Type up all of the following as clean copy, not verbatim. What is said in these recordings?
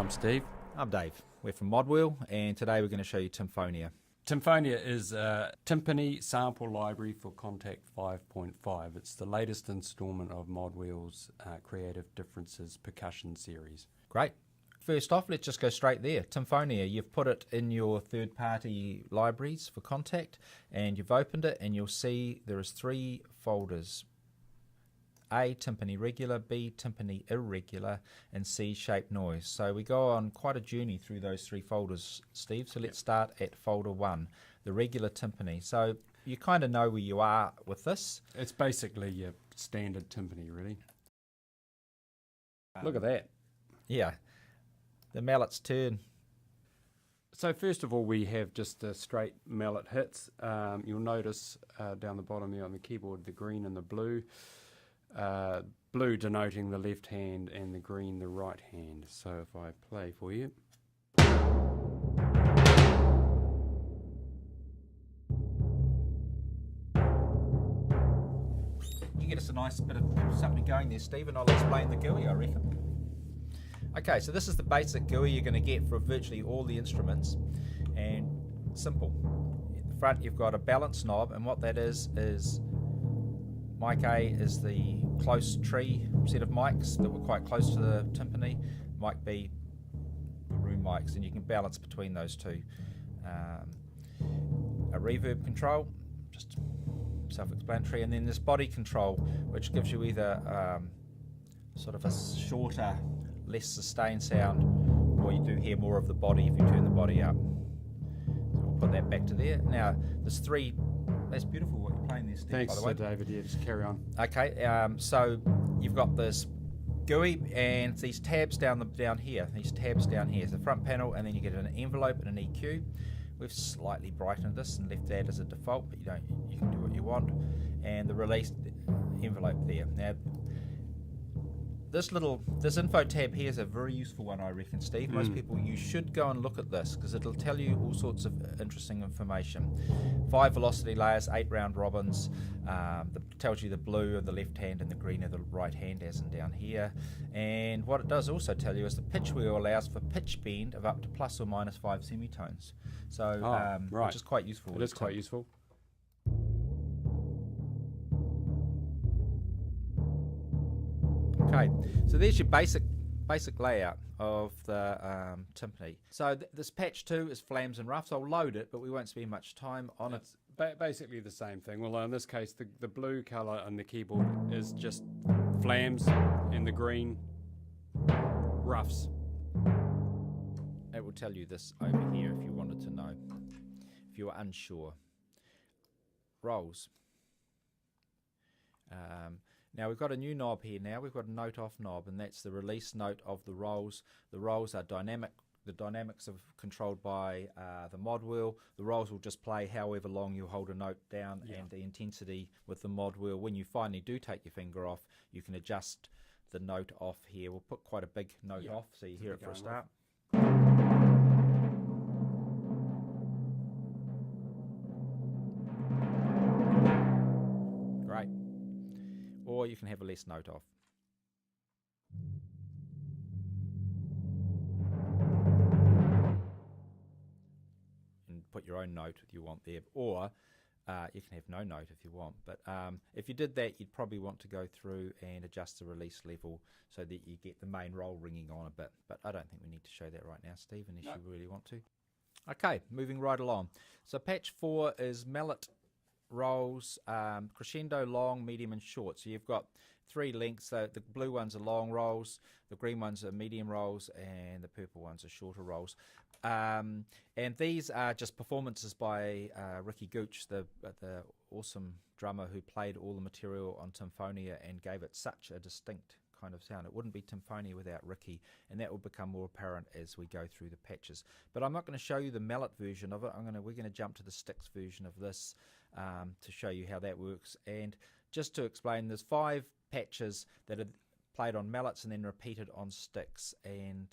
I'm Steve. I'm Dave. We're from MODWHEEL, and today we're going to show you Timphonia. Timphonia is a Timpani sample library for Kontakt 5.5. It's the latest installment of MODWHEEL's Creative Differences percussion series. Great. First off, let's just go straight there. Timphonia, you've put it in your third-party libraries for Kontakt, and you've opened it, and you'll see there is 3 folders. A, Timpani Regular, B, Timpani Irregular, and C, Shape Noise. So we go on quite a journey through those 3 folders, Steve. So let's start at folder 1, the regular Timpani. So you kind of know where you are with this. It's basically your standard Timpani, really. Look at that. Yeah, the mallet's turn. So first of all, we have just the straight mallet hits. You'll notice down the bottom here on the keyboard, the green and the blue. Blue denoting the left hand and the green the right hand. So if I play for you. You get us a nice bit of something going there, Steve, and I'll explain the GUI, I reckon. Okay, so this is the basic GUI you're going to get for virtually all the instruments, and simple. At the front you've got a balance knob, and what that is mic A is the close tree set of mics that were quite close to the timpani. Mic B, the room mics, and you can balance between those two. A reverb control, just self-explanatory, and then this body control, which gives you either sort of a shorter, less sustained sound, or you do hear more of the body if you turn the body up. So we'll put that back to there. Now, there's 3. That's beautiful what you're playing there, Steve. Thanks, by the way. David. Yeah, just carry on. Okay, so you've got this GUI and these tabs down here. These tabs down here is the front panel, and then you get an envelope and an EQ. We've slightly brightened this and left that as a default, but you can do what you want. And the release envelope there. Now, this info tab here is a very useful one, I reckon, Steve. Most people, you should go and look at this because it'll tell you all sorts of interesting information. 5 velocity layers, 8 round robins. That tells you the blue of the left hand and the green of the right hand, as in down here. And what it does also tell you is the pitch wheel allows for pitch bend of up to plus or minus 5 semitones. So, right. which is quite useful. It is quite useful. Okay, so there's your basic layout of the timpani. So this patch 2 is flams and roughs. I'll load it, but we won't spend much time on it. Basically the same thing. Well, in this case, the blue colour on the keyboard is just flams, and the green roughs. It will tell you this over here if you wanted to know, if you were unsure. Rolls. Now we've got a new knob here now. We've got a note off knob, and that's the release note of the rolls. The rolls are dynamic. The dynamics are controlled by the MODWHEEL. The rolls will just play however long you hold a note down, and the intensity with the MODWHEEL. When you finally do take your finger off, you can adjust the note off here. We'll put quite a big note off so you hear it for a start. Great. Or you can have a less note off. And put your own note if you want there. Or you can have no note if you want. But if you did that, you'd probably want to go through and adjust the release level so that you get the main roll ringing on a bit. But I don't think we need to show that right now, Steve, unless you really want to. Okay, moving right along. So patch 4 is mallet rolls, crescendo, long, medium and short. So you've got 3 lengths. So the blue ones are long rolls, the green ones are medium rolls, and the purple ones are shorter rolls. And these are just performances by Ricky Gooch, the awesome drummer who played all the material on Timphonia and gave it such a distinct kind of sound. It wouldn't be Timphonia without Ricky, and that will become more apparent as we go through the patches. But I'm not going to show you the mallet version of it. We're going to jump to the sticks version of this to show you how that works. And just to explain, there's 5 patches that are played on mallets and then repeated on sticks. And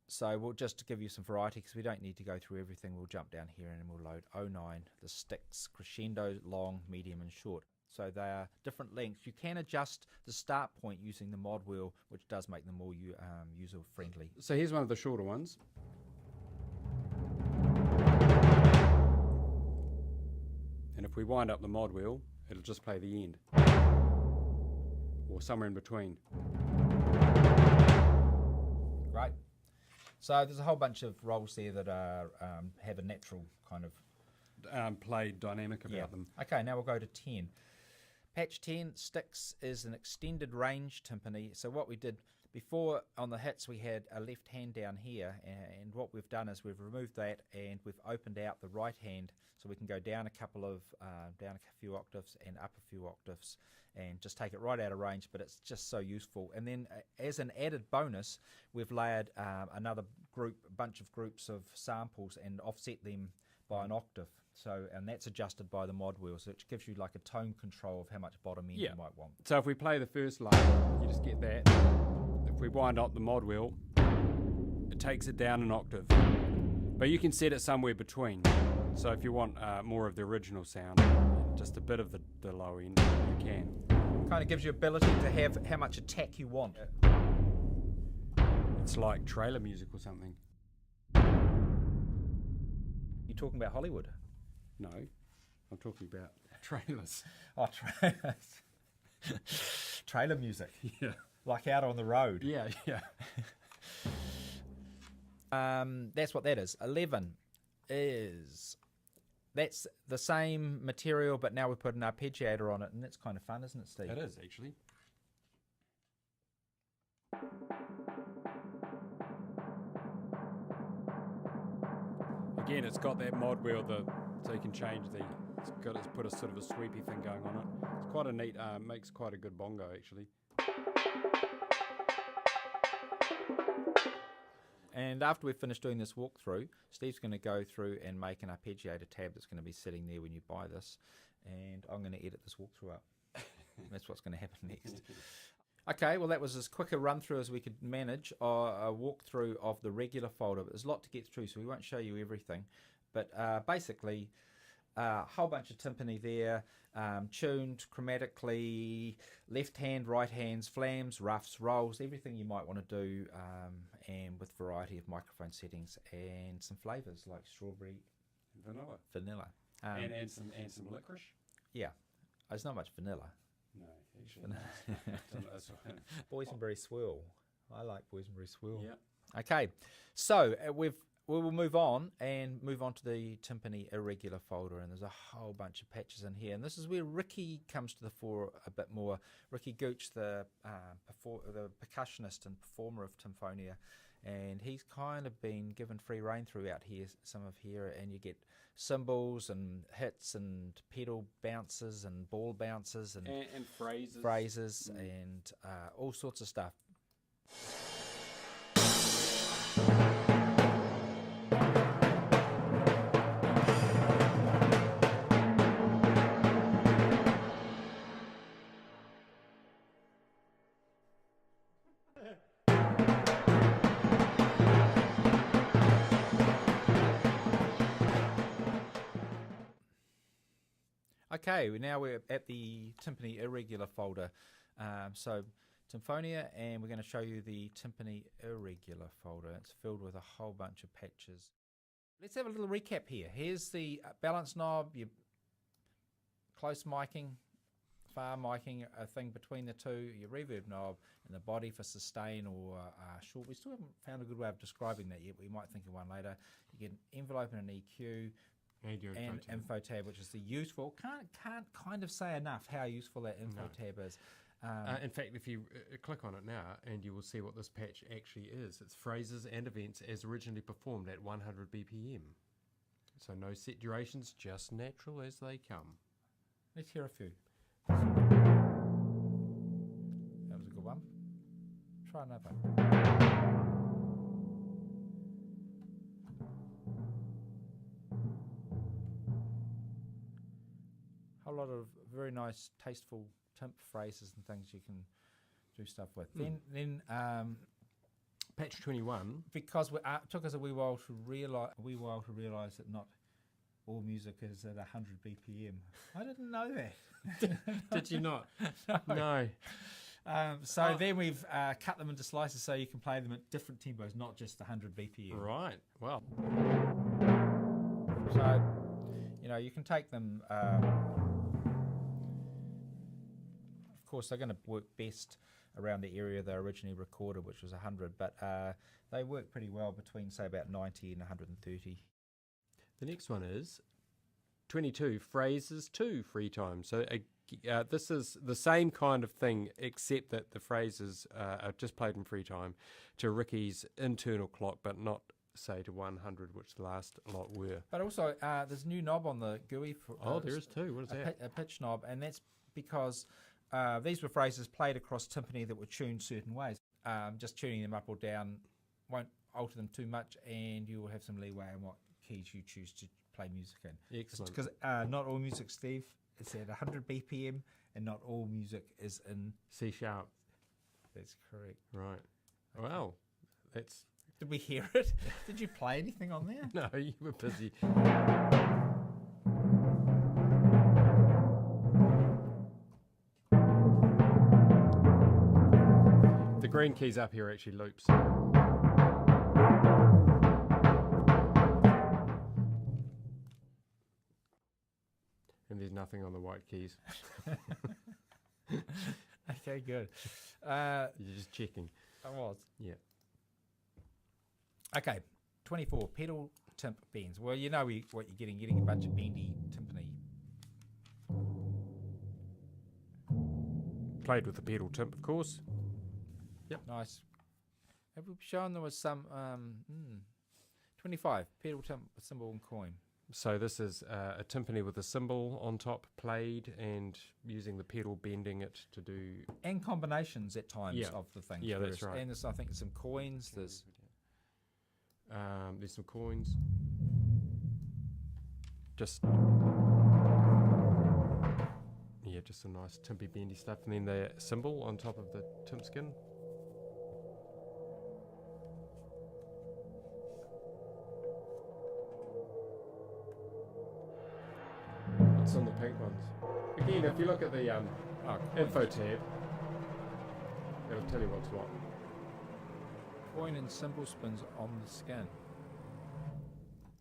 so we'll just give you some variety because we don't need to go through everything. We'll jump down here and we'll load 09, the sticks, crescendo, long, medium and short. So they are different lengths. You can adjust the start point using the mod wheel, which does make them more user friendly. So here's one of the shorter ones. And if we wind up the mod wheel, it'll just play the end. Or somewhere in between. Great. So there's a whole bunch of rolls there that are have a natural kind of play dynamic about them. Okay, now we'll go to 10. Patch 10, sticks is an extended range timpani. So what we did before on the hits, we had a left hand down here, and what we've done is we've removed that and we've opened out the right hand so we can go down down a few octaves and up a few octaves and just take it right out of range, but it's just so useful. And then as an added bonus, we've layered another bunch of groups of samples and offset them by an octave. So, and that's adjusted by the mod wheel, so it gives you like a tone control of how much bottom end you might want. So if we play the first layer, you just get that. If we wind up the mod wheel, it takes it down an octave. But you can set it somewhere between. So if you want more of the original sound, just a bit of the low end, you can. Kind of gives you ability to have how much attack you want. It's like trailer music or something. You're talking about Hollywood? No, I'm talking about trailers. Oh, trailers. Trailer music. Yeah. Like out on the road. Yeah. That's what that is. 11 is... That's the same material, but now we put an arpeggiator on it, and that's kind of fun, isn't it, Steve? It is, actually. Again, it's got that mod wheel, so you can change it's put a sort of a sweepy thing going on it. It's quite a neat, makes quite a good bongo, actually. And after we've finished doing this walkthrough, Steve's going to go through and make an arpeggiator tab that's going to be sitting there when you buy this, and I'm going to edit this walkthrough up. That's what's going to happen next. Okay, well that was as quick a run through as we could manage, a walkthrough of the regular folder. But there's a lot to get through, so we won't show you everything. But basically, a whole bunch of timpani there, tuned chromatically, left hand, right hands, flams, roughs, rolls, everything you might want to do, and with variety of microphone settings and some flavours like strawberry, vanilla, and some licorice. Yeah, there's not much vanilla. No, actually. Boysenberry swirl. I like boysenberry swirl. Yeah. Okay, so we will move on to the Timpani Irregular folder, and there's a whole bunch of patches in here, and this is where Ricky comes to the fore a bit more. Ricky Gooch, the percussionist and performer of Timphonia, and he's kind of been given free rein throughout here, and you get cymbals and hits and pedal bounces and ball bounces and phrases and all sorts of stuff. Okay, now we're at the Timpani Irregular folder. So Timphonia, and we're going to show you the Timpani Irregular folder. It's filled with a whole bunch of patches. Let's have a little recap here. Here's the balance knob, your close miking, far miking, a thing between the two, your reverb knob, and the body for sustain or short. We still haven't found a good way of describing that yet. We might think of one later. You get an envelope and an EQ. And info tab, which is the useful. Can't kind of say enough how useful that info tab is. In fact, if you click on it now, and you will see what this patch actually is. It's phrases and events as originally performed at 100 BPM. So no set durations, just natural as they come. Let's hear a few. That was a good one. Try another. A lot of very nice, tasteful timp phrases and things you can do stuff with. Then patch 21, because it took us a wee while to realise that not all music is at 100 BPM. I didn't know that. Did you not? No. Then we've cut them into slices so you can play them at different tempos, not just 100 BPM. Right. Well. So, you can take them. Of course, they're going to work best around the area they originally recorded, which was 100, but they work pretty well between, say, about 90 and 130. The next one is 22 phrases 2 free time. So this is the same kind of thing, except that the phrases are just played in free time to Ricky's internal clock, but not, say, to 100, which the last lot were. But also, there's a new knob on the GUI. There is too. What is that? A pitch knob, and that's because these were phrases played across timpani that were tuned certain ways. Just tuning them up or down won't alter them too much, and you will have some leeway in what keys you choose to play music in. Excellent. Because not all music, Steve, is at 100 BPM, and not all music is in C sharp. That's correct. Right. Okay. Wow. That's. Did we hear it? Did you play anything on there? No, you were busy. The green keys up here actually loops. And there's nothing on the white keys. Okay, good. You're just checking. I was. Yeah. Okay, 24, pedal timp bends. Well, you know what you're getting a bunch of bendy timpani. Played with the pedal timp, of course. Yep. Nice. Have we shown there was some 25, pedal timp with cymbal and coin. So this is a timpani with a cymbal on top played and using the pedal bending it to do... And combinations at times of the things. Yeah, that's right. And there's, I think, some coins. There's some coins. Just... Yeah, just some nice timpy bendy stuff. And then the cymbal on top of the timp skin. What's on the pink ones? Again, if you look at the info tab, it'll tell you what's what. coin and cymbal spins on the skin.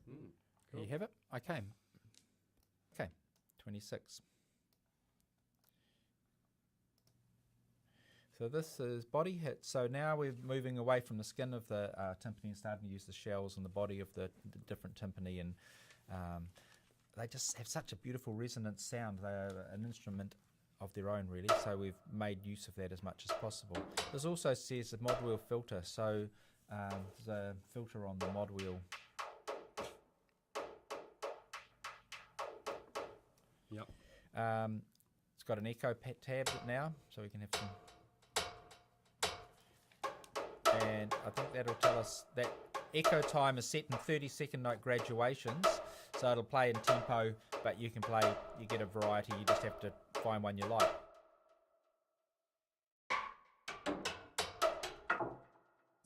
Cool. You have it? Okay. Okay, 26. So this is body hit. So now we're moving away from the skin of the timpani and starting to use the shells and the body of the different timpani, and they just have such a beautiful resonant sound. They're an instrument of their own, really, so we've made use of that as much as possible. This also says a MODWHEEL filter, so there's a filter on the MODWHEEL. Yep. It's got an echo tab now, so we can have some. And I think that'll tell us that echo time is set in 30-second note graduations, so it'll play in tempo, but you can play, you get a variety, you just have to find one you like.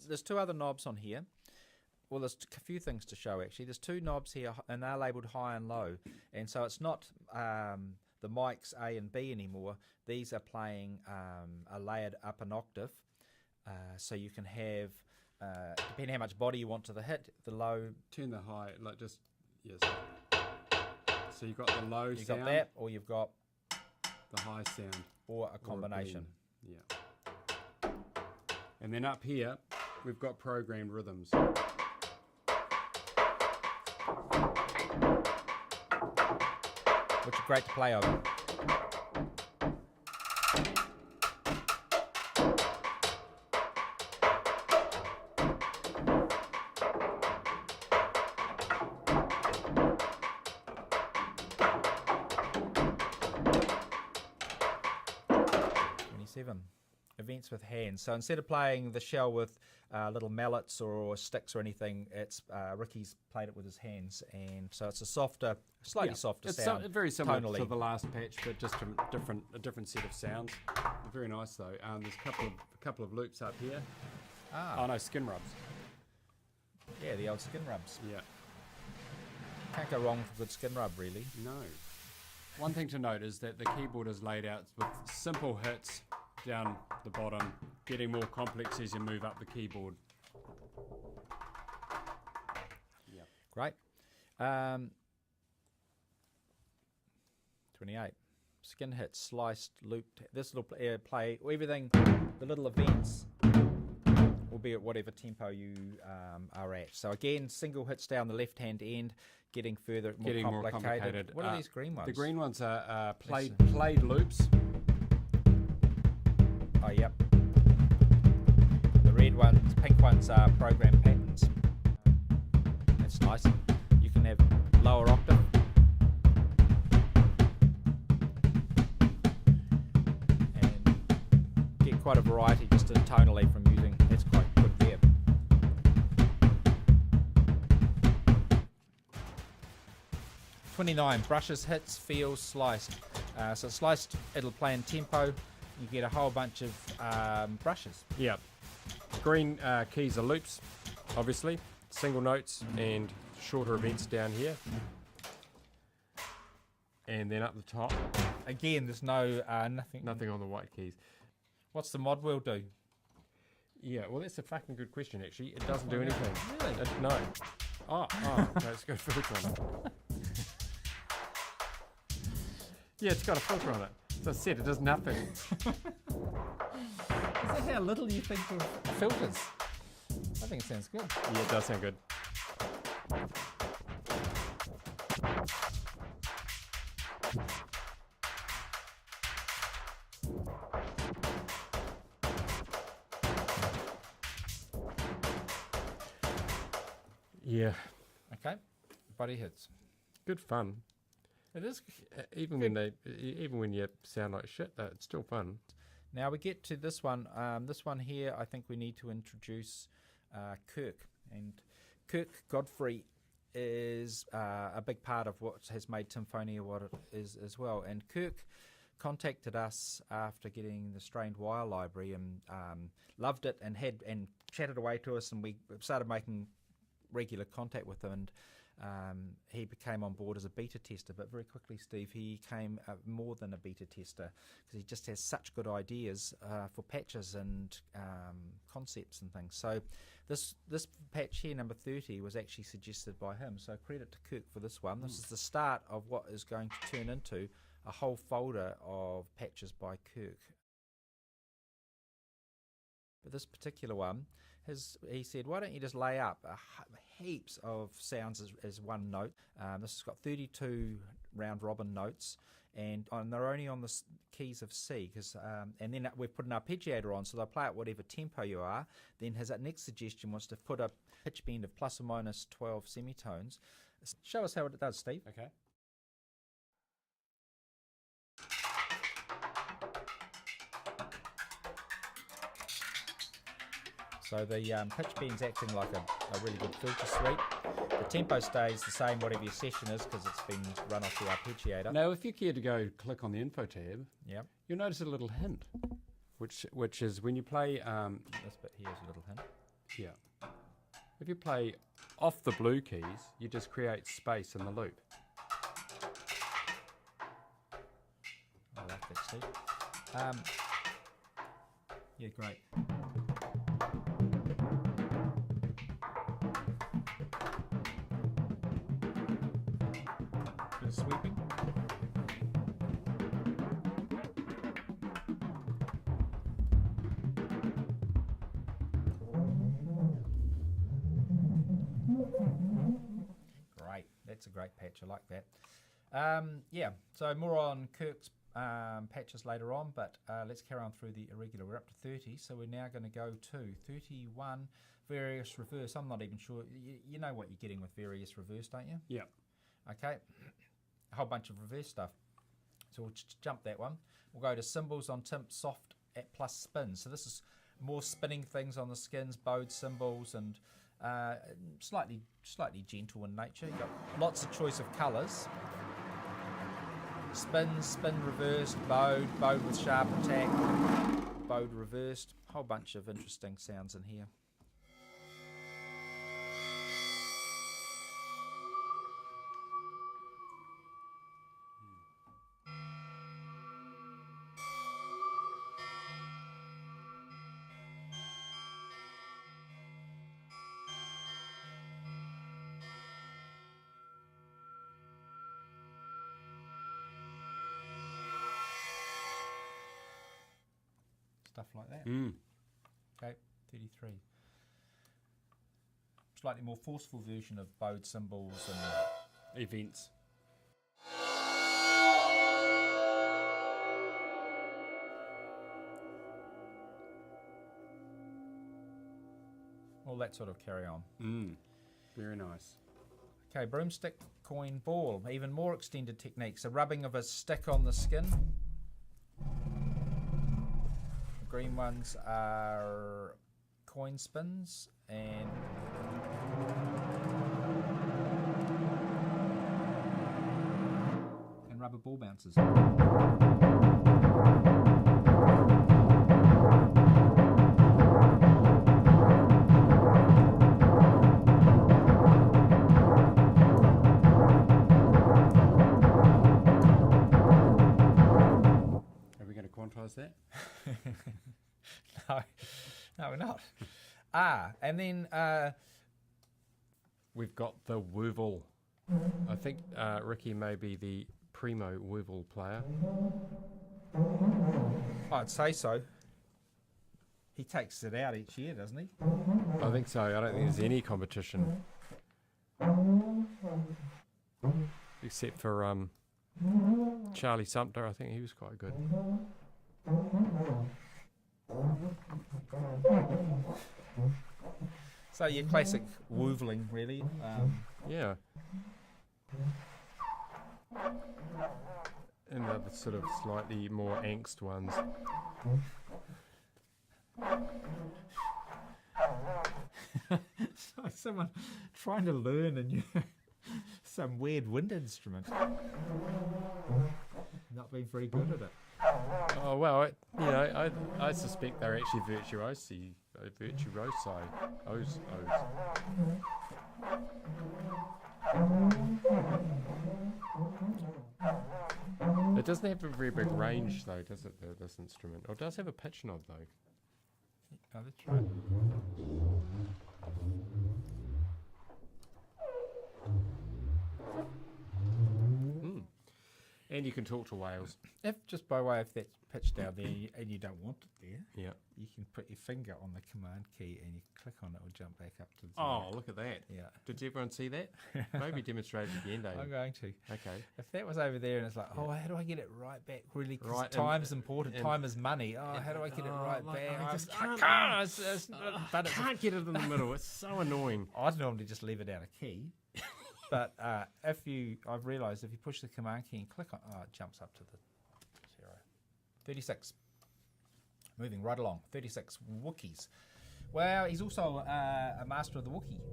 There's two other knobs on here. Well, there's a few things to show, actually. There's two knobs here, and they're labelled high and low, and so it's not the mics A and B anymore. These are playing a layered up an octave, so you can have, depending how much body you want to the hit, the low... Turn the high, like just, yes. So you've got the low sound. You've got that, or you've got... the high sound. Or a combination. Yeah. And then up here, we've got programmed rhythms. Which are great to play over. Events with hands. So instead of playing the shell with little mallets or sticks or anything, it's Ricky's played it with his hands, and so it's a softer, slightly softer sound. It's very similar tonally to the last patch, but just a different set of sounds. Very nice though. There's a couple of loops up here. Oh no, skin rubs. Yeah, the old skin rubs. Yeah. Okay, Can't go wrong with a good skin rub, really. No. One thing to note is that the keyboard is laid out with simple hits down the bottom, getting more complex as you move up the keyboard. Yeah. Great. 28. Skin hits, sliced, looped. This will play everything, the little events will be at whatever tempo you are at. So again, single hits down the left-hand end, getting more complicated. What are these green ones? The green ones are played loops. Oh, yep. The red ones, pink ones are program patterns. That's nice. You can have lower octave. And get quite a variety just tonally from using. That's quite good there. .29 brushes, hits, feels, sliced. So sliced, it'll play in tempo. You get a whole bunch of brushes. Yeah. Green keys are loops, obviously. Single notes and shorter events down here. And then up the top. Again, there's no Nothing on the white keys. What's the MODWHEEL do? Yeah, well, that's a fucking good question, actually. It doesn't do out. anything. Really? No. Oh, let's go filter on it. Yeah, it's got a filter on it. As I said, it does nothing. Is that how little you think of filters? I think it sounds good. Yeah, it does sound good. Yeah, Okay, body hits. good fun. It is. Even when you sound like shit, though, it's still fun. Now we get to this one. This one here, I think we need to introduce Kirk. And Kirk Godfrey is a big part of what has made Timphonia what it is as well. And Kirk contacted us after getting the Strained Wire library and loved it and chatted away to us, and we started making regular contact with him. And he became on board as a beta tester, but very quickly, Steve, he came more than a beta tester because he just has such good ideas for patches and concepts and things. So this patch here, number 30, was actually suggested by him. So credit to Kirk for this one. This is the start of what is going to turn into a whole folder of patches by Kirk. But this particular one, he said, why don't you just lay up heaps of sounds as one note. This has got 32 round robin notes, and they're only on the keys of C, and then we've put an arpeggiator on, so they'll play at whatever tempo you are. Then his next suggestion was to put a pitch bend of plus or minus 12 semitones. Show us how it does, Steve. Okay. So the pitch bend's acting like a really good filter sweep. The tempo stays the same whatever your session is because it's been run off the arpeggiator. Now, if you care to go click on the info tab, Yep. you'll notice a little hint, which is when you play. This bit here is a little hint. Yeah. If you play off the blue keys, you just create space in the loop. I like that, Steve. Yeah, great. Bit of sweeping. Great, that's a great patch. I like that. Yeah, so more on Kirk's patches later on, but let's carry on through the irregular. We're up to 30, so we're now going to go to 31 various reverse. I'm not even sure. You know what you're getting with various reverse, don't you? Yeah. Okay, a whole bunch of reverse stuff. So we'll jump that one. We'll go to cymbals on Timp soft at plus spin. So this is more spinning things on the skins, bowed cymbals, and slightly gentle in nature. You've got lots of choice of colours. Spin, spin reversed, bowed with sharp attack, bowed reversed. Whole bunch of interesting sounds in here. stuff like that. Okay, 33. Slightly more forceful version of bowed cymbals and Events. all that sort of carry on. Very nice. Okay, broomstick, coin, ball. Even more extended techniques. A rubbing of a stick on the skin. The green ones are coin spins and rubber ball bounces. Quantize that? No, we're not. And then we've got the WOOVL. I think Ricky may be the primo WOOVL player. I'd say so. He takes it out each year, doesn't he? I think so. I don't think there's any competition except for Charlie Sumter. I think he was quite good. So your classic woovling, really. Yeah. And the other sort of slightly more angst ones. So someone trying to learn some weird wind instrument. Not being very good at it. Oh well, I suspect they're actually virtuosi. O's. It doesn't have a very big range though, does it? This instrument, or it does have a pitch knob though. Oh, that's right. And you can talk to whales. If just by way of that pitch down there and you don't want it there, Yeah. you can put your finger on the command key and you click on it, it'll jump back up to the Oh, look at that. Yeah. Did everyone see that? Maybe demonstrate it again, David. I'm going to. Okay. If that was over there and it's like, how do I get it right back? Really, 'cause Right, time's important. Time is money. How do I get it right back? I just can't. But it's Can't get it in the middle. It's so annoying. I'd normally just leave it out of key. But I've realised if you push the command key and click on, it jumps up to the 0. 36. Moving right along. 36. Wookiees. Well, he's also a master of the Wookiee.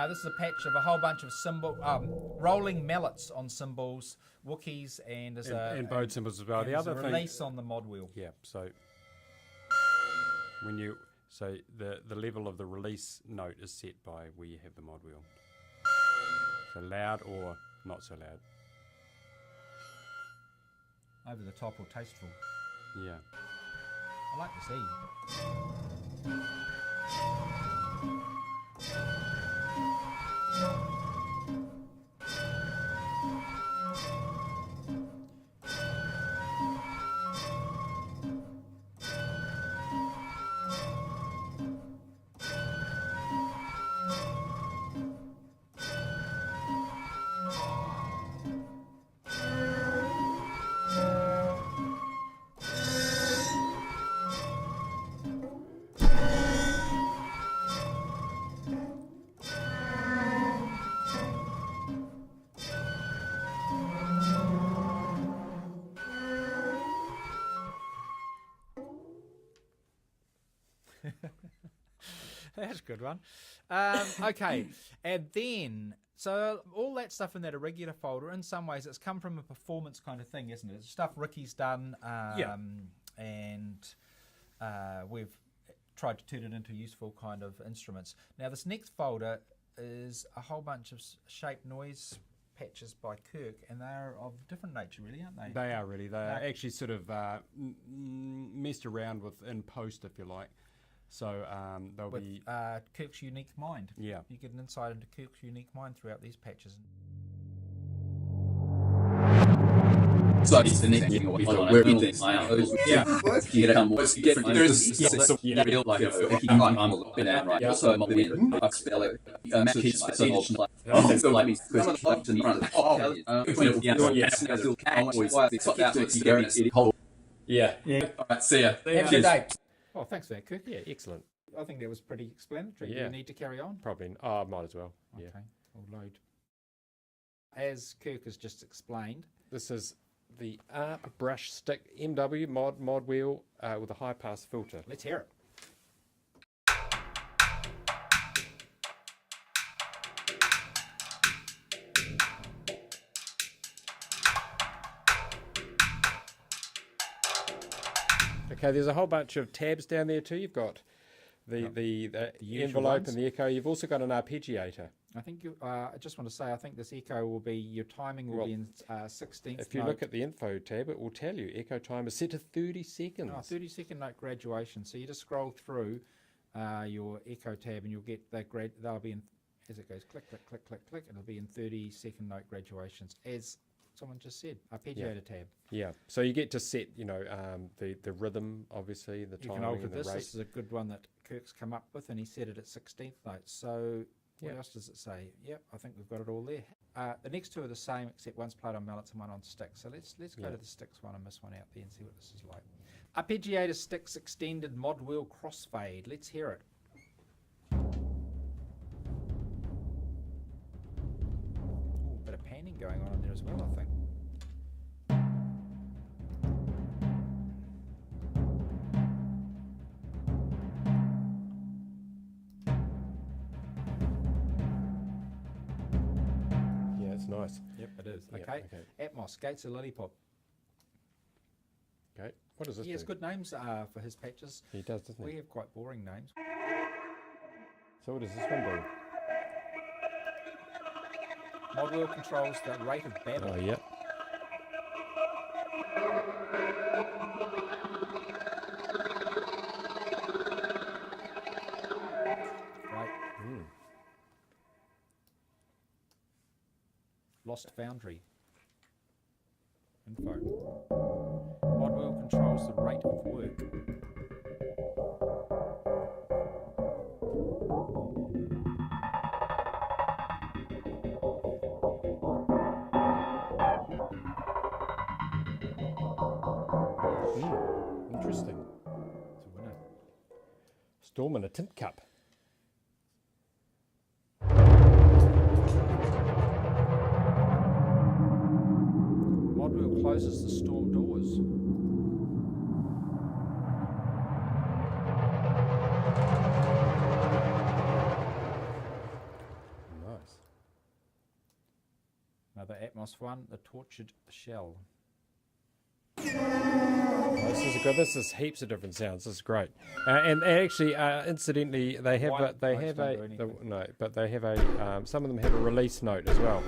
This is a patch of a whole bunch of rolling mallets on cymbals, Wookiees, and and bowed cymbals as well. The other thing, release on the MODWHEEL. Yeah. So the level of the release note is set by where you have the MODWHEEL. So loud or not so loud. Over the top or tasteful. Yeah. I like this E. That's a good one. Okay, and then, so all that stuff in that Irregular folder, in some ways, it's come from a performance kind of thing, isn't it? It's stuff Ricky's done, and we've tried to turn it into useful kind of instruments. Now, this next folder is a whole bunch of shape noise patches by Kirk, and they're of different nature, really, aren't they? They are really. They are actually sort of messed around with in post, if you like. So they'll with be Kirk's unique mind. yeah. You get an insight into Kirk's unique mind throughout these patches. So it's the next thing where things you get what's different. There's a real like I'm in that right. Also I'm in I spell it kids so like me because it's in front of the Yeah. all right, see ya. Have a good day. Oh, thanks for that, Kirk. Yeah, excellent. I think that was pretty explanatory. Do Yeah. you need to carry on? Probably. Oh, might as well. Yeah. Okay, we'll load. As Kirk has just explained, This is the Art Brush Stick MW mod wheel with a high pass filter. let's hear it. Okay, there's a whole bunch of tabs down there too. You've got the usual envelope ones. and the echo. You've also got an arpeggiator. I think I just want to say, I think this echo will be, your timing will be in 16th If you look at the info tab, it will tell you echo time is set to 30 seconds. 30-second note graduation. So you just scroll through your echo tab and you'll get that they'll be in, as it goes click, click, click, click, click, it'll be in 30-second note graduations, as someone just said, arpeggiator tab. Yeah, so you get to set, the rhythm, obviously, the You timing can alter and the this. rate. This is a good one that Kirk's come up with, and he set it at 16th note. So what else does it say? Yep, I think we've got it all there. The next two are the same, except one's played on mallets and one on sticks. So let's go to the sticks one and miss one out there and see what this is like. Arpeggiator Sticks Extended Mod Wheel Crossfade. Let's hear it. Ooh, bit of panning going on in there as well, I think. Yeah, it's nice. Yep, it is. Yeah, Okay. Atmos, Gates of Lollipop. Okay, what does this He has do? good names for his patches. He does, doesn't We he? have quite boring names. So what does this one do? Mod wheel controls the rate of babble. Oh, yeah. Right. Lost Foundry. Info. Mod wheel controls the rate of work. Interesting. It's a winner. Storm and a tint cup. Mod wheel closes the storm doors. Nice. Another Atmos one, the Tortured Shell. Oh, this is good. This is heaps of different sounds. This is great. And actually, incidentally, they have White they notes have don't do a anything. no, but they have a some of them have a release note as well.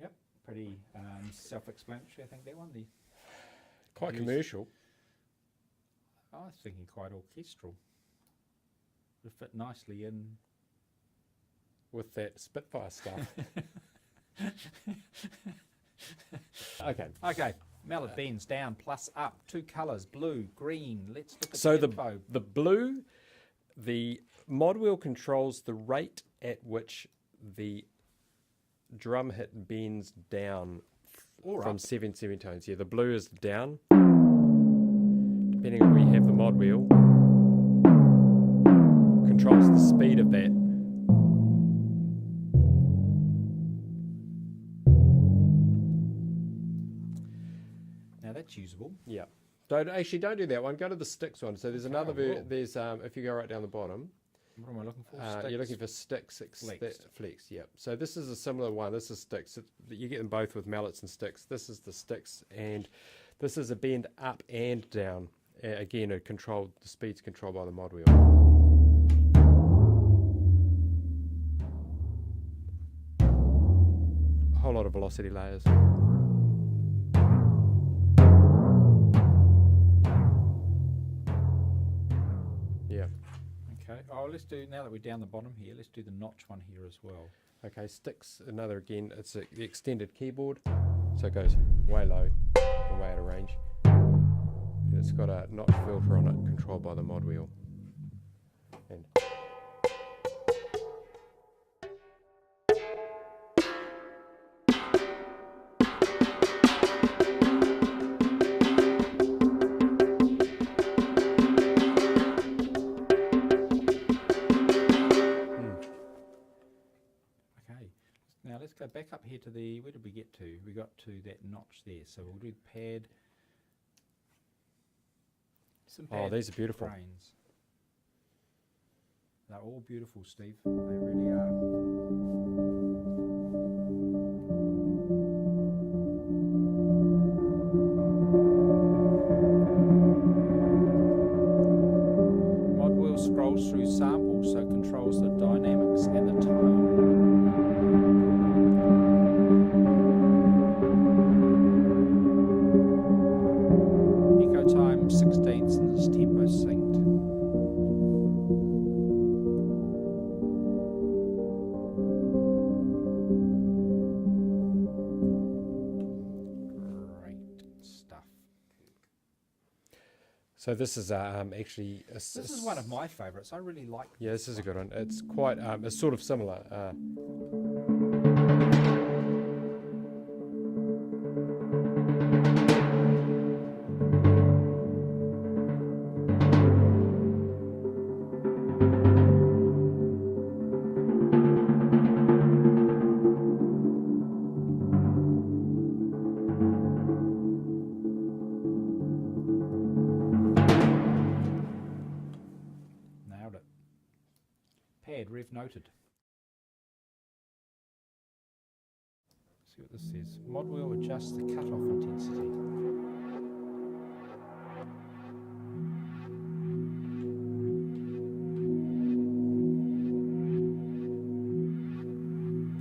Yep, pretty self-explanatory, I think, that one. Quite Use- commercial. I was thinking quite orchestral. Would fit nicely in. With that Spitfire stuff. Okay. Okay, mallet beans down, plus up, 2 colours, blue, green. Let's look at So the info. the blue, the mod wheel controls the rate at which the drum hit bends down Or from up. 7 semitones. Yeah, the blue is down. Depending on where you have the mod wheel, controls the speed of that. Now that's usable. Yeah. Don't do that one. Go to the sticks one. So there's another. will. There's if you go right down the bottom, What am I looking for? you're looking for sticks. Flexed. Flex. Yep. So this is a similar one. This is sticks. You get them both with mallets and sticks. This is the sticks, and this is a bend up and down. Again, the speed's controlled by the mod wheel. A whole lot of velocity layers. Yeah. Okay. Oh, let's do, now that we're down the bottom here, let's do the notch one here as well. Okay, sticks, another again, it's the extended keyboard, so it goes way low and way out of range. And it's got a notch filter on it, controlled by the mod wheel. And Okay. Now let's go back up here to the, where did we get to? We got to that notch there. So we'll do pad. Some pad these are beautiful. grains. They're all beautiful, Steve. They really are. Mod wheel scrolls through samples, so it controls the dynamics and the tone. Echo time 16ths and it's tempo synced. Great stuff. so this is actually This is one of my favourites. I really like yeah, this is a good one. It's quite it's sort of similar. Nailed it. Pad, rev noted. See what this says. Mod wheel adjusts the cutoff intensity.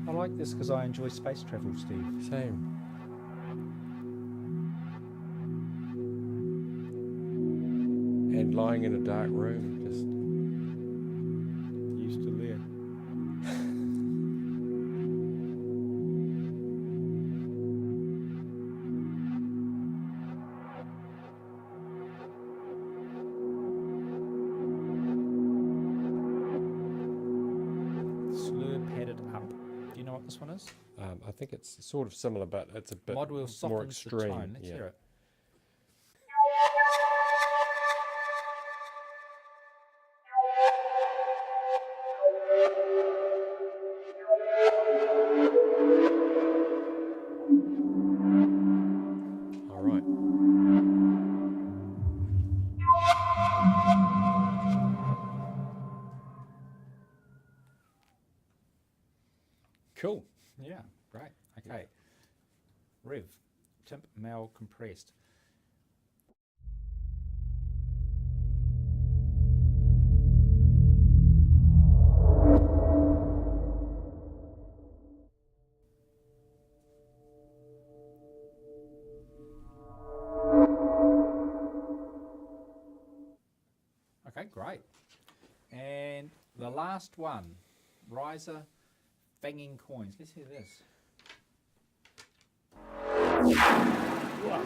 I like this because I enjoy space travel, Steve. Same. And lying in a dark room, just Used to there. Slur padded up. Do you know what this one is? I think it's sort of similar, but it's a bit Mod wheel more softens the extreme. tone. Let's hear it. All right. Cool. Yeah, great. Okay. Rev. Timp mal compressed. Okay, great. And the last one, riser banging coins. Let's hear this.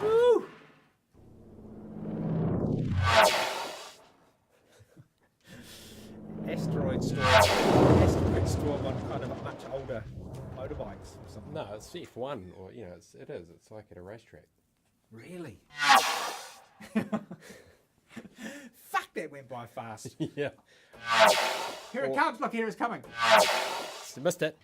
Woo! Asteroid storm on kind of much older motorbikes or something. No, it's F1, or it is. It's like at a racetrack. Really? Fuck, that went by fast. Yeah. Here it comes. Look, here it's coming. You missed it.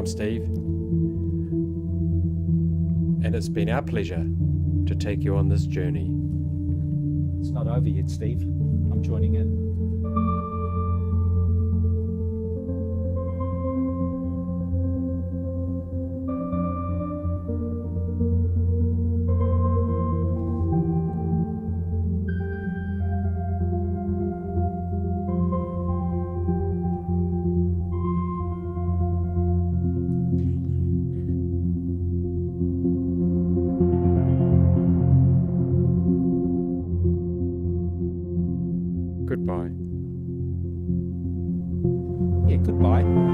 I'm Steve. And it's been our pleasure to take you on this journey. It's not over yet, Steve. I'm joining in. Goodbye. Yeah, goodbye.